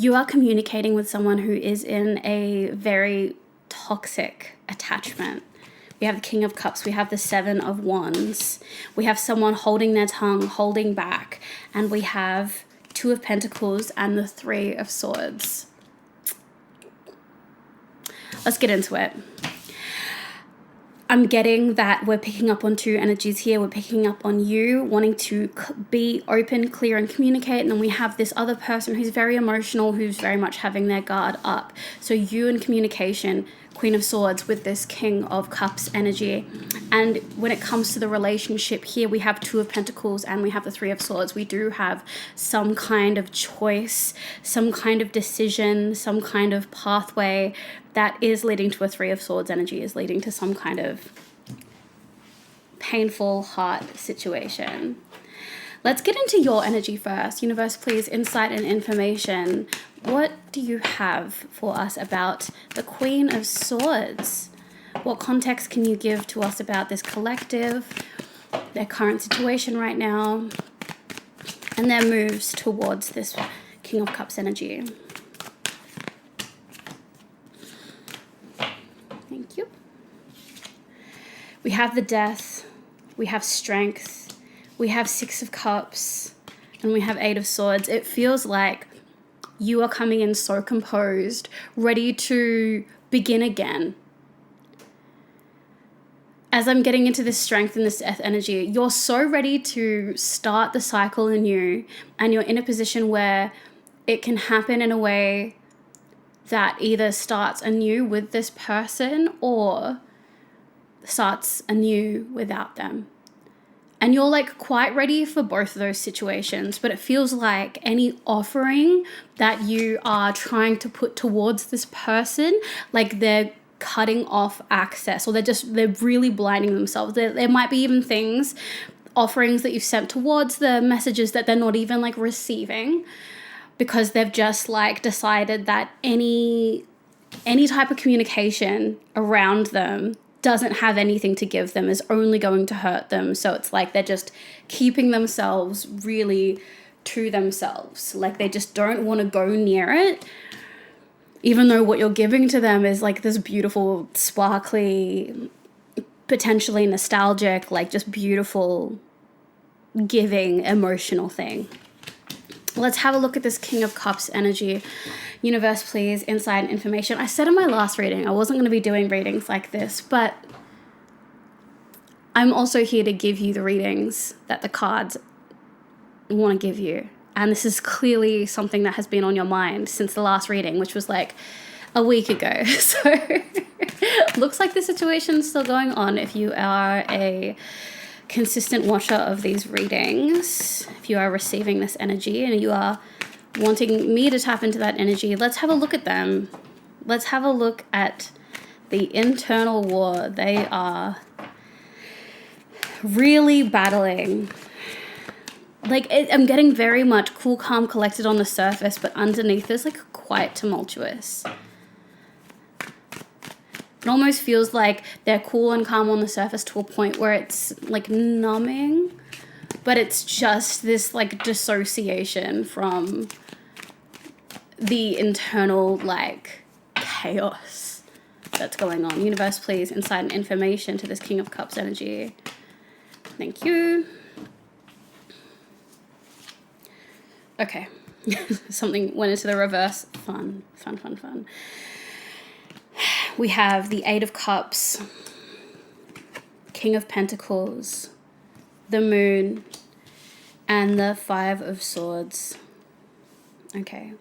You are communicating with someone who is in a very toxic attachment. We have the King of Cups, we have the Seven of Wands, we have someone holding their tongue, holding back, and we have Two of Pentacles and the Three of Swords. Let's get into it. I'm getting that we're picking up on two energies here. We're picking up on you wanting to be open, clear, and communicate. And then we have this other person who's very emotional, who's very much having their guard up. So you and communication, Queen of Swords with this King of Cups energy. And when it comes to the relationship here, we have Two of Pentacles and we have the Three of Swords. We do have some kind of choice, some kind of decision, some kind of pathway that is leading to a Three of Swords energy, is leading to some kind of painful heart situation. Let's get into your energy first. Universe, please, insight and information. What do you have for us about the Queen of Swords? What context can you give to us about this collective, their current situation right now, and their moves towards this King of Cups energy? Thank you. We have the Death, we have Strength, we have Six of Cups, and we have Eight of Swords. It feels like you are coming in so composed, ready to begin again. As I'm getting into this Strength and this Death energy, you're so ready to start the cycle anew, and you're in a position where it can happen in a way that either starts anew with this person or starts anew without them. And you're like quite ready for both of those situations, but it feels like any offering that you are trying to put towards this person, like they're cutting off access, or they're really blinding themselves. There might be even offerings that you've sent towards the messages that they're not even like receiving, because they've just like decided that any type of communication around them doesn't have anything to give them, is only going to hurt them. So it's like they're just keeping themselves really to themselves. Like they just don't want to go near it, even though what you're giving to them is like this beautiful, sparkly, potentially nostalgic, like just beautiful, giving, emotional thing. Let's have a look at this King of Cups energy. Universe, please, insight and information. I said in my last reading I wasn't going to be doing readings like this, but I'm also here to give you the readings that the cards want to give you. And this is clearly something that has been on your mind since the last reading, which was like a week ago. So looks like the situation's still going on if you are a consistent watcher of these readings. If you are receiving this energy and you are wanting me to tap into that energy, let's have a look at them. Let's have a look at the internal war they are really battling. I'm getting very much cool, calm, collected on the surface, but underneath is like quite tumultuous. It almost feels like they're cool and calm on the surface to a point where it's like numbing, but it's just this like dissociation from the internal like chaos that's going on. Universe, please, insight and information to this King of Cups energy. Thank you. Okay. Something went into the reverse. Fun. We have the Eight of Cups, King of Pentacles, the Moon, and the Five of Swords. Okay.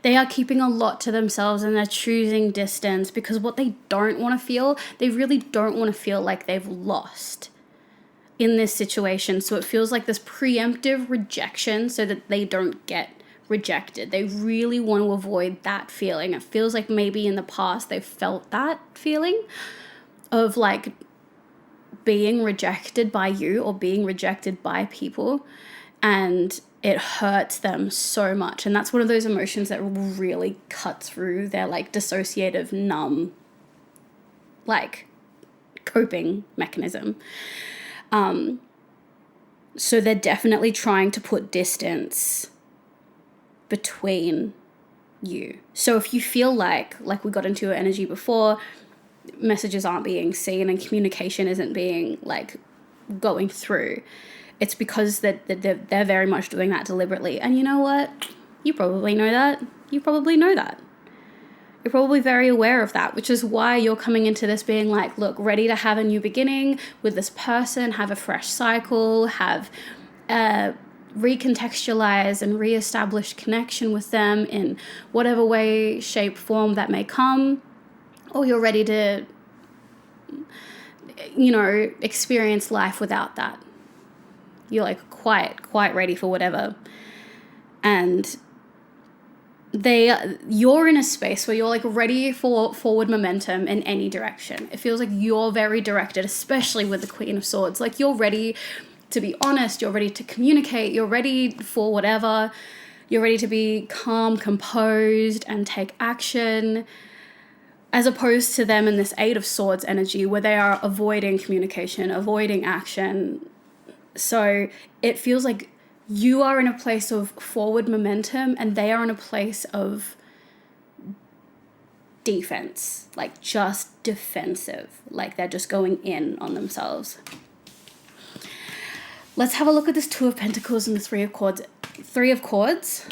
They are keeping a lot to themselves and they're choosing distance because what they don't want to feel, they really don't want to feel like they've lost in this situation. So it feels like this preemptive rejection so that they don't get rejected. They really want to avoid that feeling. It feels like maybe in the past they've felt that feeling of like being rejected by you or being rejected by people, and it hurts them so much. And that's one of those emotions that will really cut through their like dissociative, numb, like coping mechanism. So they're definitely trying to put distance between you. So if you feel like we got into your energy before, messages aren't being seen and communication isn't being like going through, it's because that they're very much doing that deliberately. And you know what? You probably know that. You probably know that. You're probably very aware of that, which is why you're coming into this being like, look, ready to have a new beginning with this person, have a fresh cycle, have recontextualize and reestablish connection with them in whatever way, shape, form that may come. Or you're ready to, experience life without that. You're like quite ready for whatever. And you're in a space where you're like ready for forward momentum in any direction. It feels like you're very directed, especially with the Queen of Swords. Like you're ready to be honest, you're ready to communicate, you're ready for whatever. You're ready to be calm, composed, and take action, as opposed to them in this Eight of Swords energy where they are avoiding communication, avoiding action. So it feels like you are in a place of forward momentum and they are in a place of defense, like just defensive, like they're just going in on themselves. Let's have a look at this Two of Pentacles and the Three of Cords. Three of Cords.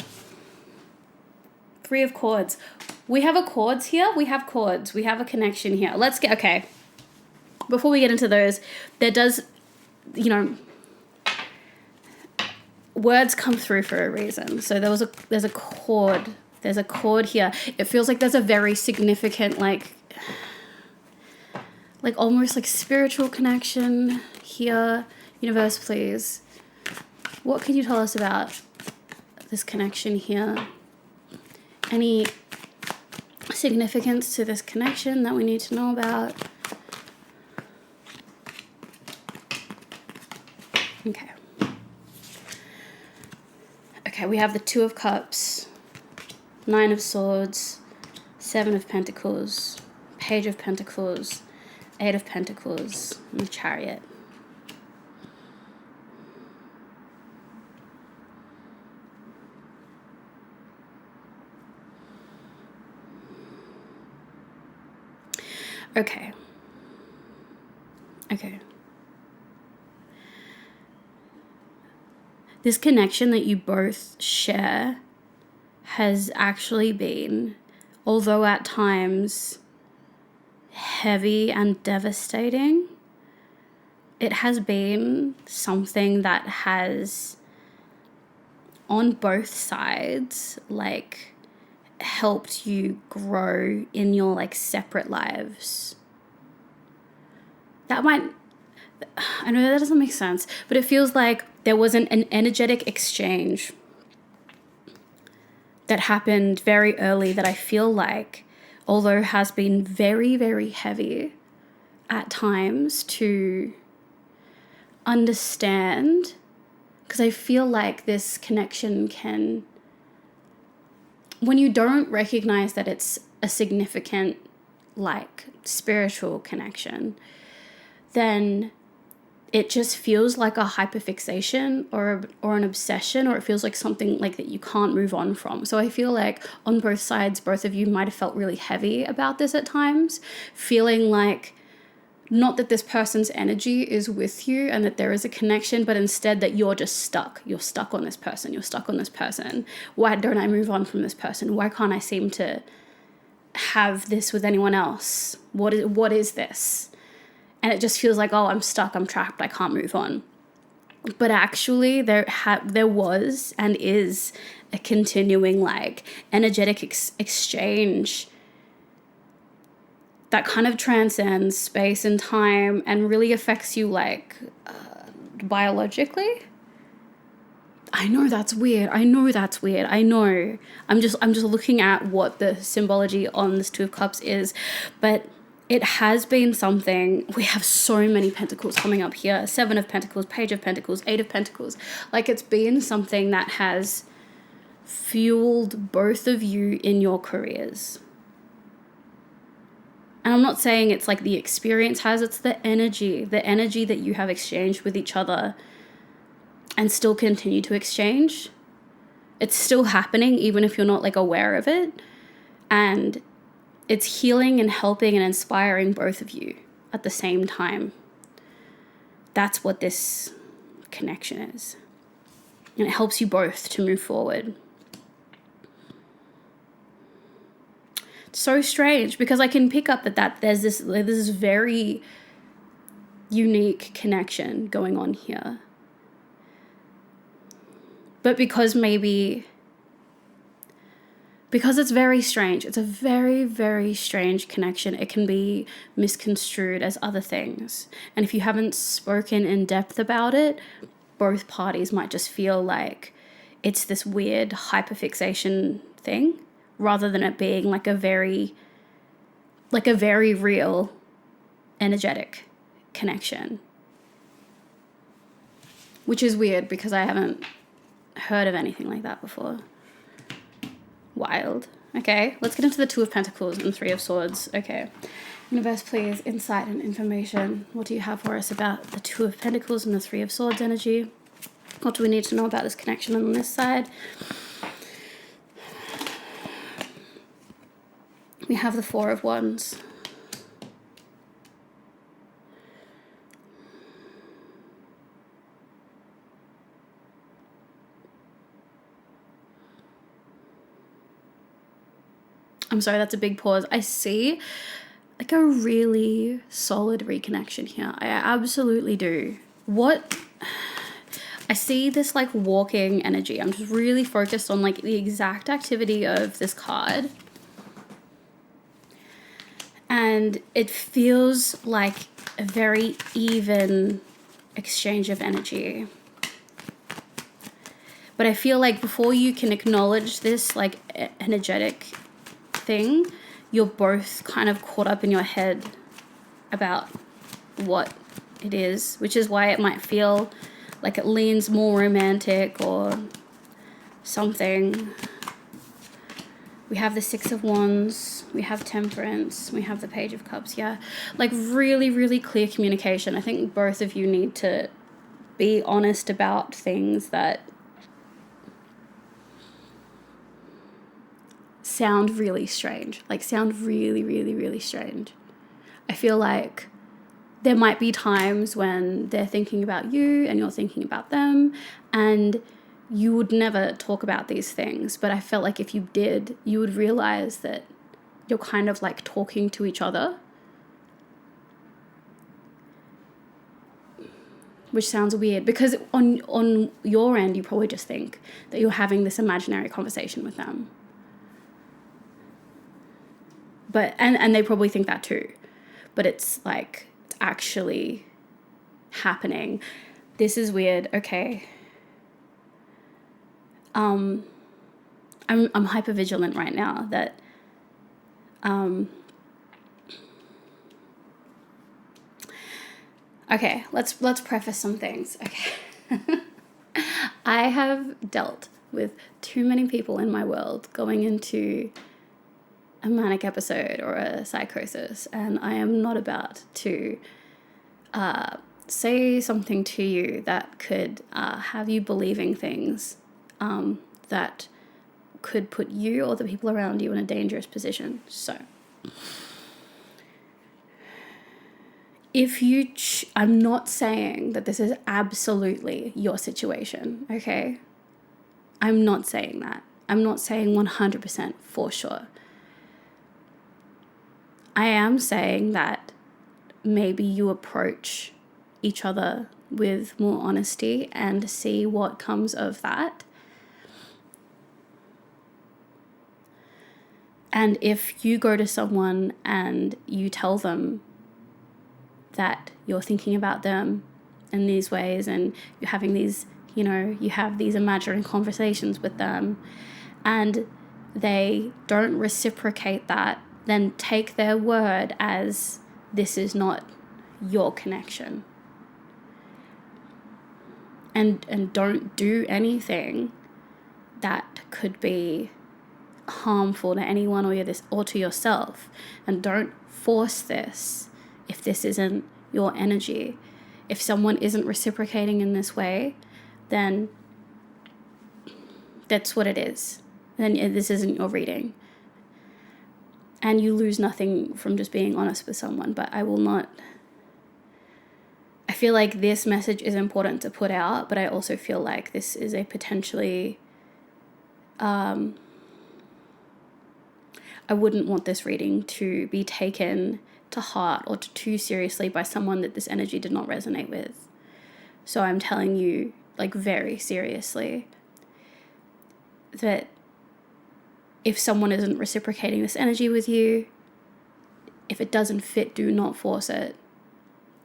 We have a cords here. We have cords. We have a connection here. Okay. Before we get into those, there does, words come through for a reason. So there's a cord. There's a cord here. It feels like there's a very significant, like almost like spiritual connection here. Universe, please. What can you tell us about this connection here? Any significance to this connection that we need to know about? Okay. Okay, we have the Two of Cups, Nine of Swords, Seven of Pentacles, Page of Pentacles, Eight of Pentacles, and the Chariot. Okay. This connection that you both share has actually been, although at times heavy and devastating, it has been something that has, on both sides, like, helped you grow in your like separate lives. I know that doesn't make sense, but it feels like there was an energetic exchange that happened very early that I feel like, although has been very, very heavy at times to understand, because I feel like this connection can, when you don't recognize that it's a significant, like, spiritual connection, then it just feels like a hyperfixation or an obsession, or it feels like something like that you can't move on from. So I feel like on both sides, both of you might have felt really heavy about this at times, feeling like not that this person's energy is with you and that there is a connection, but instead that you're just stuck. You're stuck on this person. You're stuck on this person. Why don't I move on from this person? Why can't I seem to have this with anyone else? What is this? And it just feels like, oh, I'm stuck, I'm trapped, I can't move on. But actually there was and is a continuing like energetic exchange that kind of transcends space and time and really affects you like biologically. I know that's weird. I know. I'm just looking at what the symbology on this Two of Cups is, but it has been something. We have so many pentacles coming up here. Seven of Pentacles, Page of Pentacles, Eight of Pentacles. Like, it's been something that has fueled both of you in your careers. And I'm not saying it's like the experience has, it's the energy that you have exchanged with each other and still continue to exchange It's still happening even if you're not like aware of it. And it's healing and helping and inspiring both of you at the same time. That's what this connection is. And it helps you both to move forward. It's so strange because I can pick up that there's this very unique connection going on here. But because it's very strange, it's a very, very strange connection, it can be misconstrued as other things. And if you haven't spoken in depth about it, both parties might just feel like it's this weird hyperfixation thing, rather than it being like a very real energetic connection. Which is weird because I haven't heard of anything like that before. Wild. Okay, let's get into the Two of Pentacles and Three of Swords. Okay. Universe, please, insight and information. What do you have for us about the Two of Pentacles and the Three of Swords energy? What do we need to know about this connection on this side? We have the Four of Wands. I'm sorry, that's a big pause. I see like a really solid reconnection here. I absolutely do. I see this like walking energy. I'm just really focused on like the exact activity of this card. And it feels like a very even exchange of energy. But I feel like before you can acknowledge this like energetic thing, you're both kind of caught up in your head about what it is, which is why it might feel like it leans more romantic or something. We have the Six of Wands, we have Temperance, we have the Page of Cups. Yeah, like really, really clear communication. I think both of you need to be honest about things that sound really strange, like sound really, really, really strange. I feel like there might be times when they're thinking about you and you're thinking about them, and you would never talk about these things. But I felt like if you did, you would realize that you're kind of like talking to each other, which sounds weird because on your end, you probably just think that you're having this imaginary conversation with them. But and they probably think that too. But it's like it's actually happening. This is weird. Okay. I'm hyper vigilant right now that okay, let's preface some things. Okay. I have dealt with too many people in my world going into a manic episode or a psychosis, and I am not about to say something to you that could have you believing things that could put you or the people around you in a dangerous position. So if you I'm not saying that this is absolutely your situation, okay? I'm not saying that. I'm not saying 100% for sure. I am saying that maybe you approach each other with more honesty and see what comes of that. And if you go to someone and you tell them that you're thinking about them in these ways and you're having these, you have these imaginary conversations with them and they don't reciprocate that, then take their word as this is not your connection. And don't do anything that could be harmful to anyone or to yourself. And don't force this if this isn't your energy. If someone isn't reciprocating in this way, then That's what it is. Then this isn't your reading. And you lose nothing from just being honest with someone, but I feel like this message is important to put out, but I also feel like this is a potentially, I wouldn't want this reading to be taken to heart or too seriously by someone that this energy did not resonate with. So I'm telling you, like, very seriously, that if someone isn't reciprocating this energy with you, if it doesn't fit, do not force it.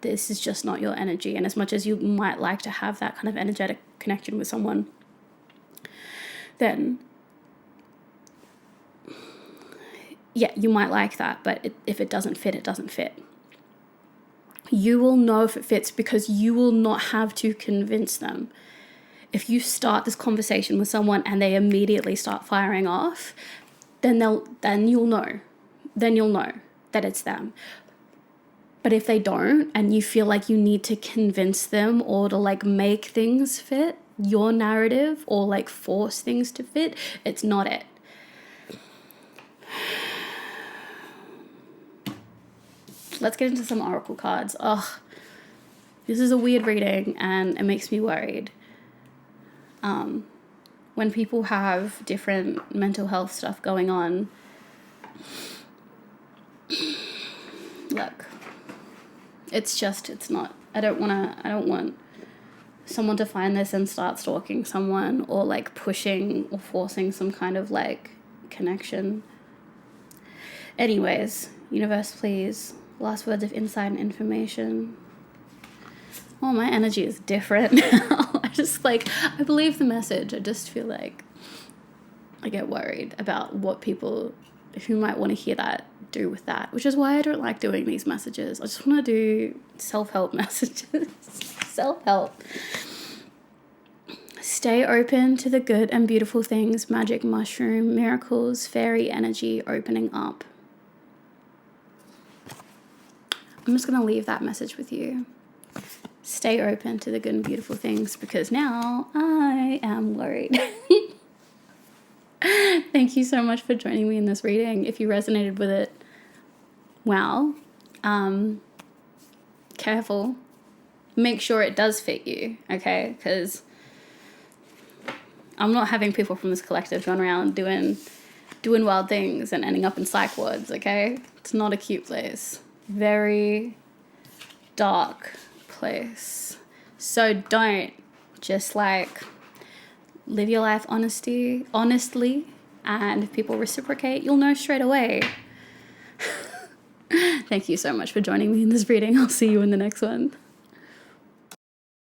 This is just not your energy. And as much as you might like to have that kind of energetic connection with someone, then yeah, you might like that, but if it doesn't fit, it doesn't fit. You will know if it fits because you will not have to convince them. If you start this conversation with someone and they immediately start firing off, then you'll know. Then you'll know that it's them. But if they don't, and you feel like you need to convince them or to like make things fit your narrative or like force things to fit, it's not it. Let's get into some oracle cards. Ugh, this is a weird reading and it makes me worried. When people have different mental health stuff going on, look, it's not, I don't want someone to find this and start stalking someone or like pushing or forcing some kind of like connection. Anyways, universe, please. Last words of insight and information. Oh, my energy is different now. I believe the message. I just feel like I get worried about what people who might want to hear that do with that, which is why I don't like doing these messages. I just want to do self-help messages. Self-help. Stay open to the good and beautiful things, magic, mushroom, miracles, fairy energy opening up. I'm just going to leave that message with you. Stay open to the good and beautiful things because now I am worried. Thank you so much for joining me in this reading. If you resonated with it, wow. Careful. Make sure it does fit you, okay? Because I'm not having people from this collective going around doing wild things and ending up in psych wards, okay? It's not a cute place. Very dark place. So don't, just like live your life honestly, and if people reciprocate, you'll know straight away. Thank you so much for joining me in this reading. I'll see you in the next one.